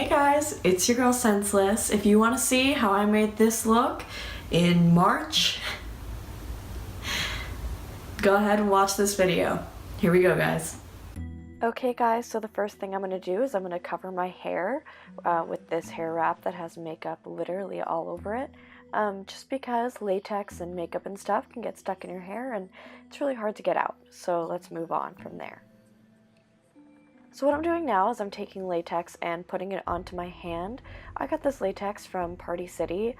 Hey guys, it's your girl Senseless. If you want to see how I made this look in March, go ahead and watch this video. Here we go, guys. Okay guys, so the first thing I'm going to do is I'm going to cover my hair with this hair wrap that has makeup literally all over it. Just because latex and makeup and stuff can get stuck in your hair and it's really hard to get out. So let's move on from there. So what I'm doing now is I'm taking latex and putting it onto my hand. I got this latex from Party City.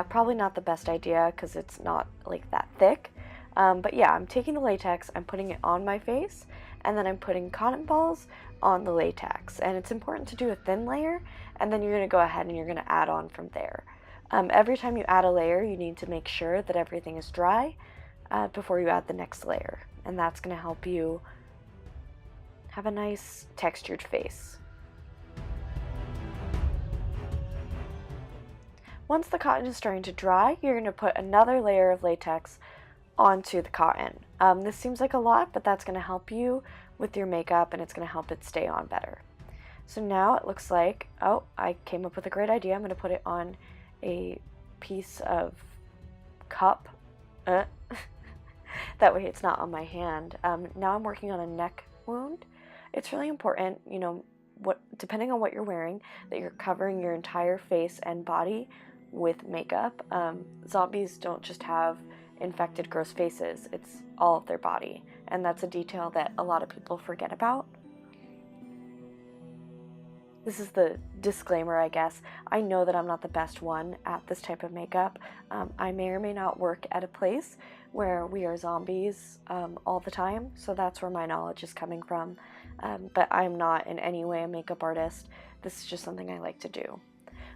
Probably not the best idea because it's not like that thick. But yeah, I'm taking the latex, I'm putting it on my face, and then I'm putting cotton balls on the latex. And it's important to do a thin layer, and then you're going to go ahead and you're going to add on from there. Every time you add a layer, you need to make sure that everything is dry before you add the next layer. And that's going to help you have a nice textured face. Once the cotton is starting to dry, you're going to put another layer of latex onto the cotton. This seems like a lot, but that's going to help you with your makeup and it's going to help it stay on better. So now it looks like, oh, I came up with a great idea. I'm going to put it on a piece of cup. That way it's not on my hand. Now I'm working on a neck wound. It's really important, you know, depending on what you're wearing, that you're covering your entire face and body with makeup. Zombies don't just have infected, gross faces, it's all of their body, and that's a detail that a lot of people forget about. This is the disclaimer, I guess. I know that I'm not the best one at this type of makeup. I may or may not work at a place where we are zombies all the time, so that's where my knowledge is coming from. But I'm not in any way a makeup artist. This is just something I like to do.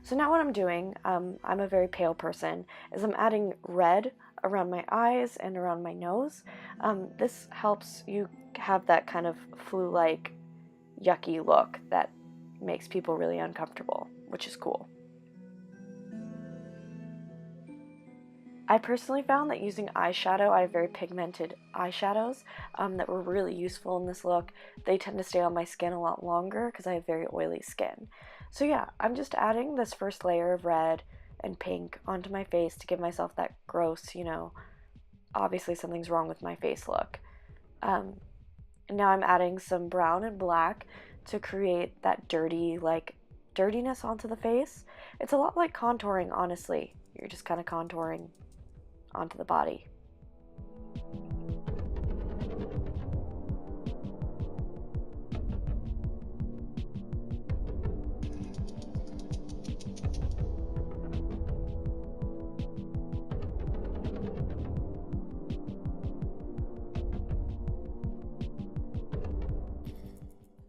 So now what I'm doing, I'm a very pale person, is I'm adding red around my eyes and around my nose. This helps you have that kind of flu-like, yucky look that makes people really uncomfortable, which is cool. I personally found that using eyeshadow, I have very pigmented eyeshadows that were really useful in this look. They tend to stay on my skin a lot longer because I have very oily skin. So yeah, I'm just adding this first layer of red and pink onto my face to give myself that gross, you know, obviously something's wrong with my face look. Now I'm adding some brown and black to create that dirtiness onto the face. It's a lot like contouring, honestly. You're just kind of contouring onto the body.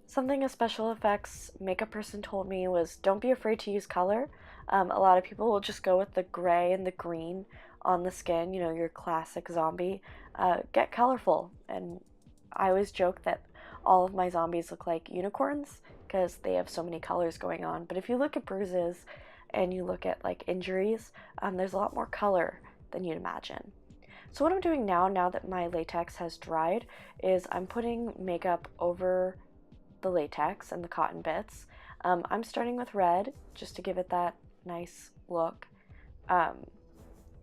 Something a special effects makeup person told me was don't be afraid to use color. A lot of people will just go with the gray and the green on the skin, you know, your classic zombie. Get colorful. And I always joke that all of my zombies look like unicorns because they have so many colors going on. But if you look at bruises and you look at like injuries, there's a lot more color than you'd imagine. So what I'm doing now that my latex has dried, is I'm putting makeup over the latex and the cotton bits. I'm starting with red just to give it that nice look.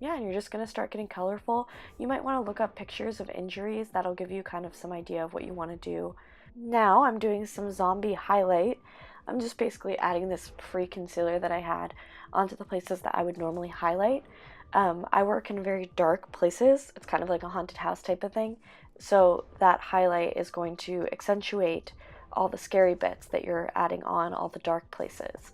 Yeah, and you're just going to start getting colorful. You might want to look up pictures of injuries. That'll give you kind of some idea of what you want to do. Now I'm doing some zombie highlight. I'm just basically adding this free concealer that I had onto the places that I would normally highlight. I work in very dark places. It's kind of like a haunted house type of thing. So that highlight is going to accentuate all the scary bits that you're adding on all the dark places,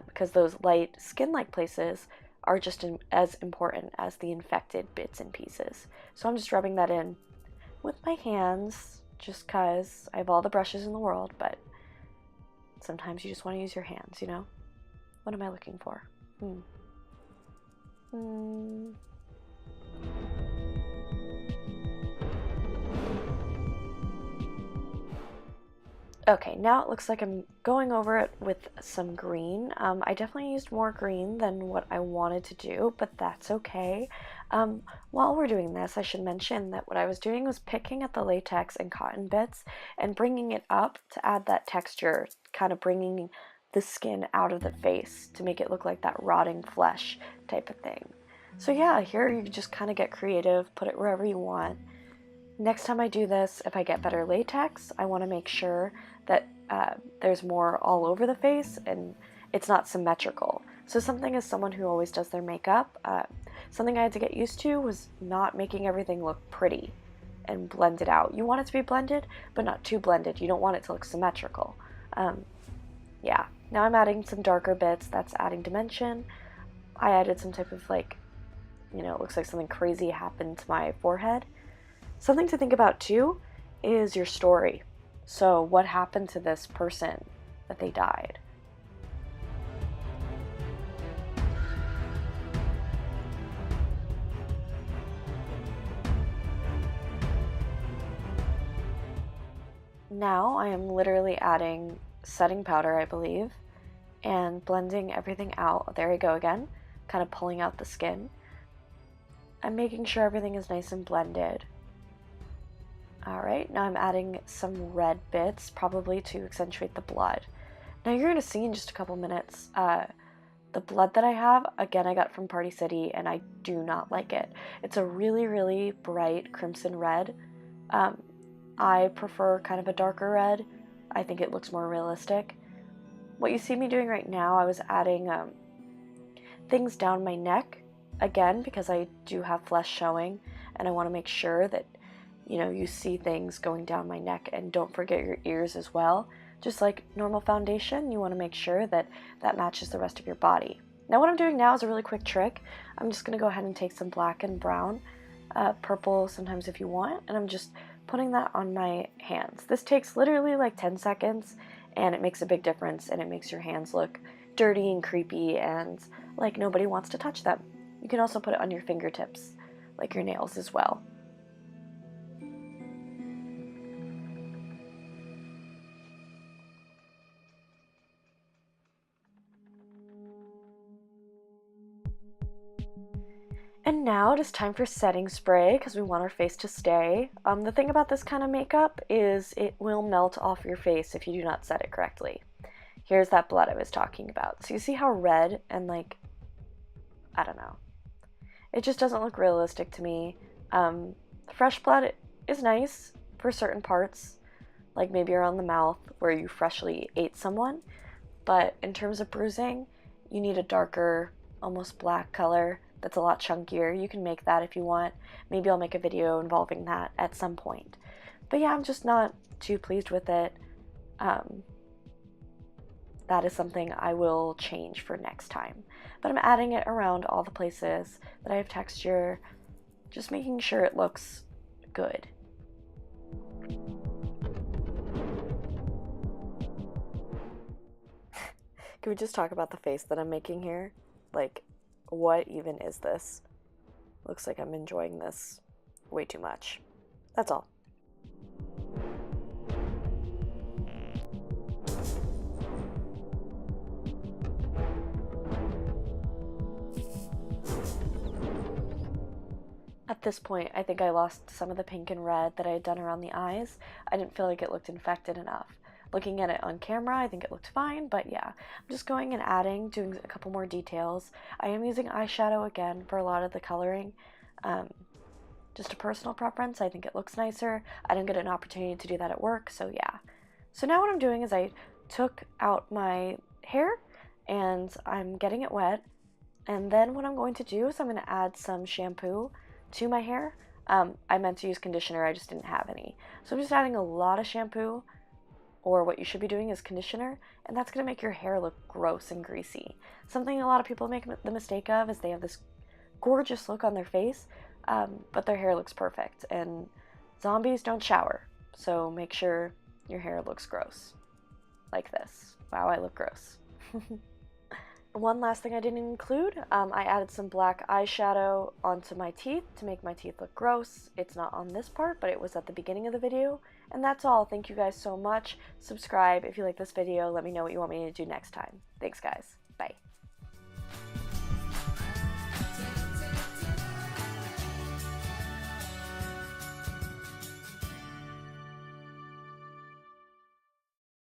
because those light skin-like places are just as important as the infected bits and pieces. So I'm just rubbing that in with my hands just because I have all the brushes in the world, but sometimes you just want to use your hands, you know? What am I looking for? Okay, now it looks like I'm going over it with some green. I definitely used more green than what I wanted to do, but that's okay. While we're doing this, I should mention that what I was doing was picking at the latex and cotton bits and bringing it up to add that texture, kind of bringing the skin out of the face to make it look like that rotting flesh type of thing. So yeah, here you just kind of get creative, put it wherever you want. Next time I do this, if I get better latex, I want to make sure that there's more all over the face and it's not symmetrical. So something as someone who always does their makeup, something I had to get used to was not making everything look pretty and blended out. You want it to be blended, but not too blended. You don't want it to look symmetrical. Yeah, now I'm adding some darker bits. That's adding dimension. I added some type of like, it looks like something crazy happened to my forehead. Something to think about too is your story. So what happened to this person that they died? Now I am literally adding setting powder, I believe, and blending everything out. There we go again, kind of pulling out the skin. I'm making sure everything is nice and blended. Alright, now I'm adding some red bits, probably to accentuate the blood. Now you're going to see in just a couple minutes, the blood that I have, again, I got from Party City, and I do not like it. It's a really, really bright crimson red. I prefer kind of a darker red. I think it looks more realistic. What you see me doing right now, I was adding things down my neck, again, because I do have flesh showing, and I want to make sure that you see things going down my neck, and don't forget your ears as well. Just like normal foundation, you want to make sure that that matches the rest of your body. Now what I'm doing now is a really quick trick. I'm just going to go ahead and take some black and brown, purple sometimes if you want, and I'm just putting that on my hands. This takes literally like 10 seconds, and it makes a big difference, and it makes your hands look dirty and creepy and like nobody wants to touch them. You can also put it on your fingertips, like your nails as well. And now it is time for setting spray, because we want our face to stay. The thing about this kind of makeup is it will melt off your face if you do not set it correctly. Here's that blood I was talking about. So you see how red and like, I don't know. It just doesn't look realistic to me. Fresh blood is nice for certain parts, like maybe around the mouth where you freshly ate someone. But in terms of bruising, you need a darker, almost black color that's a lot chunkier. You can make that if you want. Maybe I'll make a video involving that at some point. But yeah, I'm just not too pleased with it. That is something I will change for next time. But I'm adding it around all the places that I have texture, just making sure it looks good. Can we just talk about the face that I'm making here? Like, what even is this? Looks like I'm enjoying this way too much. That's all. At this point, I think I lost some of the pink and red that I had done around the eyes. I didn't feel like it looked infected enough. Looking at it on camera, I think it looked fine, but yeah, I'm just going and adding, doing a couple more details. I am using eyeshadow again for a lot of the coloring. Just a personal preference. I think it looks nicer. I didn't get an opportunity to do that at work, so yeah. So now what I'm doing is I took out my hair and I'm getting it wet. And then what I'm going to do is I'm going to add some shampoo to my hair. I meant to use conditioner, I just didn't have any. So I'm just adding a lot of shampoo, or what you should be doing is conditioner, and that's going to make your hair look gross and greasy. Something a lot of people make the mistake of is they have this gorgeous look on their face, but their hair looks perfect, and zombies don't shower, so make sure your hair looks gross. Like this. Wow, I look gross. One last thing I didn't include, I added some black eyeshadow onto my teeth to make my teeth look gross. It's not on this part, but it was at the beginning of the video. And that's all. Thank you guys so much. Subscribe if you like this video. Let me know what you want me to do next time. Thanks, guys.